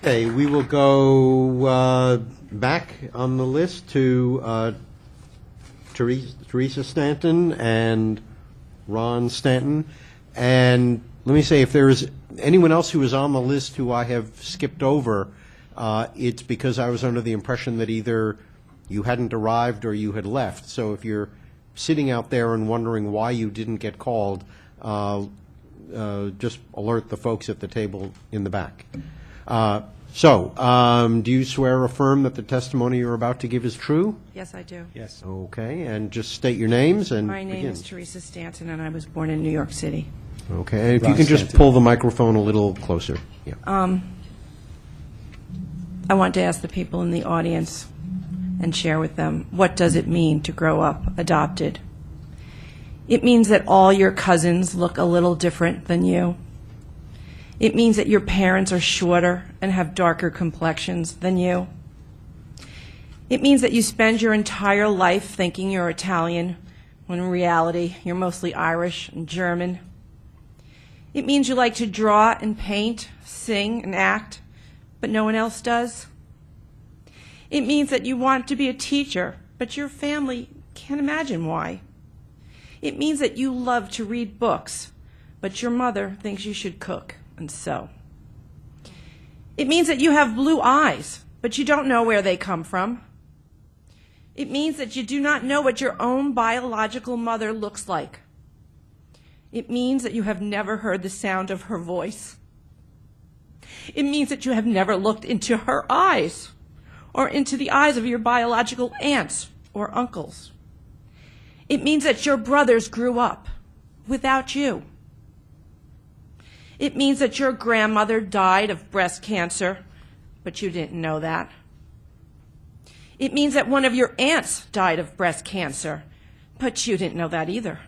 Okay, we will go back on the list to Theresa Stanton and Ron Stanton. And let me say, if there is anyone else who is on the list who I have skipped over, it's because I was under the impression that either you hadn't arrived or you had left. So if you're sitting out there and wondering why you didn't get called, just alert the folks at the table in the back. Do you swear or affirm that the testimony you're about to give is true? Yes, I do. Yes. Okay, and just state your names and My name begin. is Theresa Stanton, and I was born in New York City. Okay, and if you Ron can just Stanton. pull the microphone a little closer. Yeah. I want to ask the people in the audience and share with them, what does it mean to grow up adopted? It means that all your cousins look a little different than you. It means that your parents are shorter and have darker complexions than you. It means that you spend your entire life thinking you're Italian, when in reality you're mostly Irish and German. It means you like to draw and paint, sing and act, but no one else does. It means that you want to be a teacher, but your family can't imagine why. It means that you love to read books, but your mother thinks you should cook and sew. It means that you have blue eyes, but you don't know where they come from. It means that you do not know what your own biological mother looks like. It means that you have never heard the sound of her voice. It means that you have never looked into her eyes or into the eyes of your biological aunts or uncles. It means that your brothers grew up without you. It means that your grandmother died of breast cancer, but you didn't know that. It means that one of your aunts died of breast cancer, but you didn't know that either.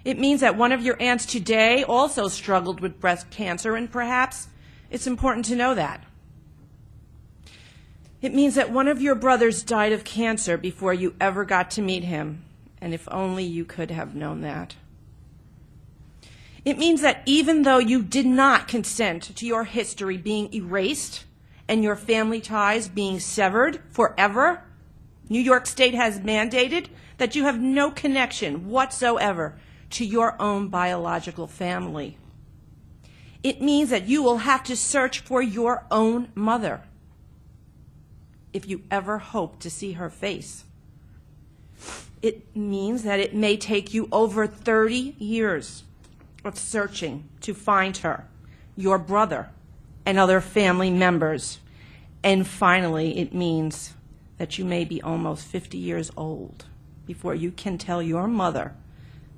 It means that one of your aunts today also struggled with breast cancer, and perhaps it's important to know that. It means that one of your brothers died of cancer before you ever got to meet him, and if only you could have known that. It means that even though you did not consent to your history being erased and your family ties being severed forever, New York State has mandated that you have no connection whatsoever to your own biological family. It means that you will have to search for your own mother if you ever hope to see her face. It means that it may take you over 30 years of searching to find her, your brother, and other family members. And finally, it means that you may be almost 50 years old before you can tell your mother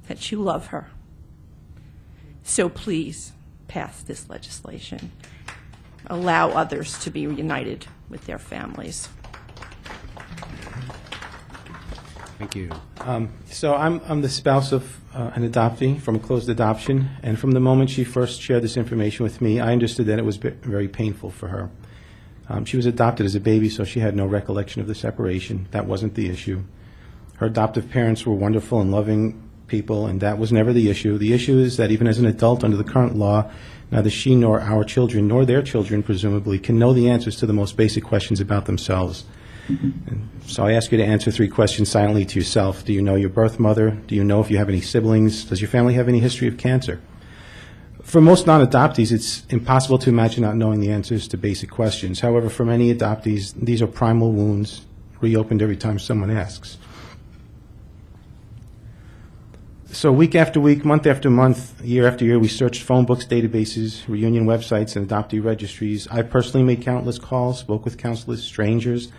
that you love her. So please pass this legislation. Allow others to be reunited with their families. Thank you. So I'm the spouse of an adoptee from a closed adoption, and from the moment she first shared this information with me, I understood that it was very painful for her. She was adopted as a baby, so she had no recollection of the separation. That wasn't the issue. Her adoptive parents were wonderful and loving people, and that was never the issue. The issue is that even as an adult under the current law, neither she nor our children, nor their children, presumably, can know the answers to the most basic questions about themselves. And so I ask you to answer 3 questions silently to yourself. Do you know your birth mother? Do you know if you have any siblings? Does your family have any history of cancer? For most non-adoptees, it's impossible to imagine not knowing the answers to basic questions. However, for many adoptees, these are primal wounds reopened every time someone asks. So week after week, month after month, year after year, we searched phone books, databases, reunion websites, and adoptee registries. I personally made countless calls, spoke with countless strangers,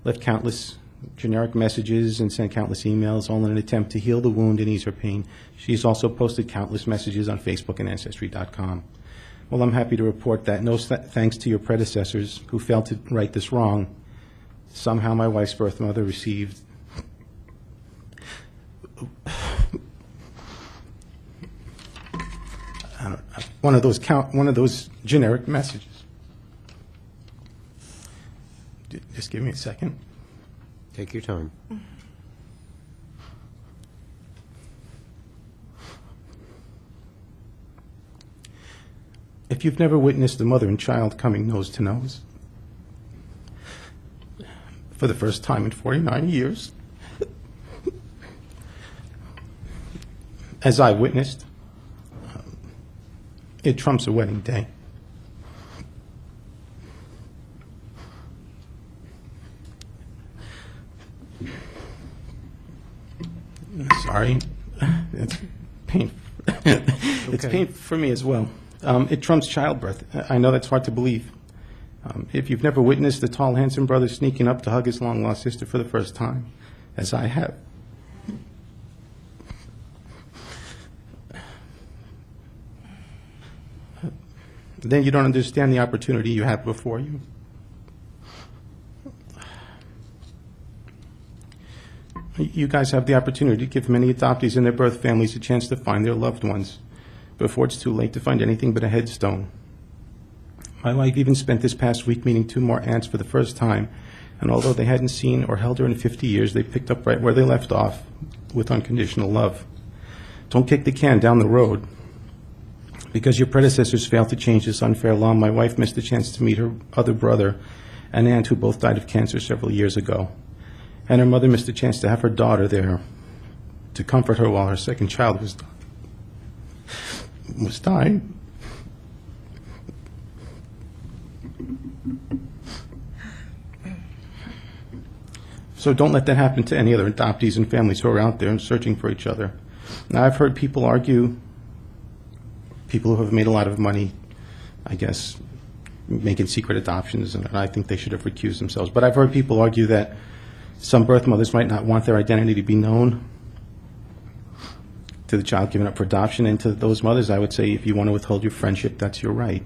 left countless generic messages, and sent countless emails, all in an attempt to heal the wound and ease her pain. She's also posted countless messages on Facebook and Ancestry.com. Well, I'm happy to report that, no thanks to your predecessors who failed to right this wrong, somehow my wife's birth mother received one of those generic messages. Just give me a second. Take your time. If you've never witnessed a mother and child coming nose to nose for the first time in 49 years, as I witnessed, it trumps a wedding day. Sorry, it's painful. It's painful for me as well. It trumps childbirth. I know that's hard to believe. If you've never witnessed the tall, handsome brother sneaking up to hug his long-lost sister for the first time, as I have, then you don't understand the opportunity you have before you. You guys have the opportunity to give many adoptees and their birth families a chance to find their loved ones before it's too late to find anything but a headstone. My wife even spent this past week meeting 2 more aunts for the first time, and although they hadn't seen or held her in 50 years, they picked up right where they left off with unconditional love. Don't kick the can down the road. Because your predecessors failed to change this unfair law, my wife missed a chance to meet her other brother and aunt who both died of cancer several years ago. And her mother missed a chance to have her daughter there to comfort her while her second child was dying. So don't let that happen to any other adoptees and families who are out there and searching for each other. Now, I've heard people argue, people who have made a lot of money, I guess, making secret adoptions, and I think they should have recused themselves. But I've heard people argue that some birth mothers might not want their identity to be known to the child given up for adoption. And to those mothers, I would say, if you want to withhold your friendship, that's your right.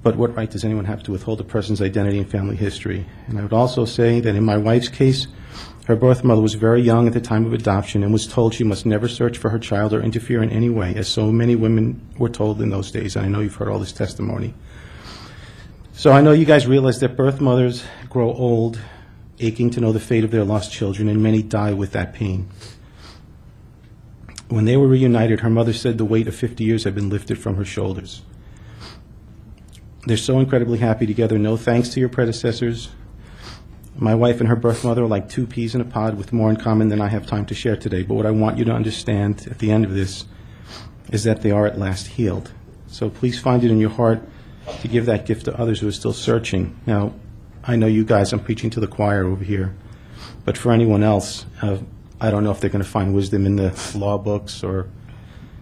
But what right does anyone have to withhold a person's identity and family history? And I would also say that in my wife's case, her birth mother was very young at the time of adoption and was told she must never search for her child or interfere in any way, as so many women were told in those days. And I know you've heard all this testimony. So I know you guys realize that birth mothers grow old, aching to know the fate of their lost children, and many die with that pain. When they were reunited, her mother said the weight of 50 years had been lifted from her shoulders. They're so incredibly happy together. No thanks to your predecessors. My wife and her birth mother are like 2 peas in a pod with more in common than I have time to share today. But what I want you to understand at the end of this is that they are at last healed. So please find it in your heart to give that gift to others who are still searching. Now, I know you guys, I'm preaching to the choir over here, but for anyone else, I don't know if they're going to find wisdom in the law books or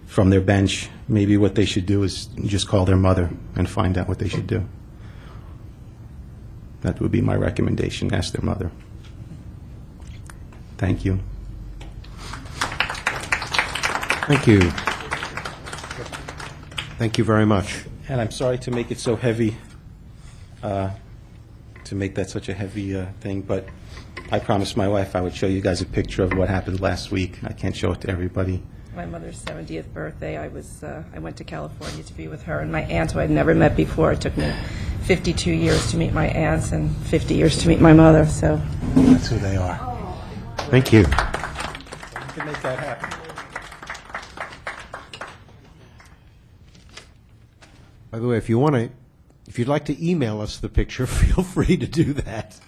from their bench. Maybe what they should do is just call their mother and find out what they should do. That would be my recommendation. Ask their mother. Thank you. Thank you. Thank you very much. And I'm sorry to make it so heavy, to make that such a heavy thing, but I promised my wife I would show you guys a picture of what happened last week. I can't show it to everybody. My mother's 70th birthday, I went to California to be with her and my aunt, who I'd never met before. It took me 52 years to meet my aunts and 50 years to meet my mother, so. That's who they are. Thank you. You can make that happen. By the way, if you'd like to email us the picture, feel free to do that.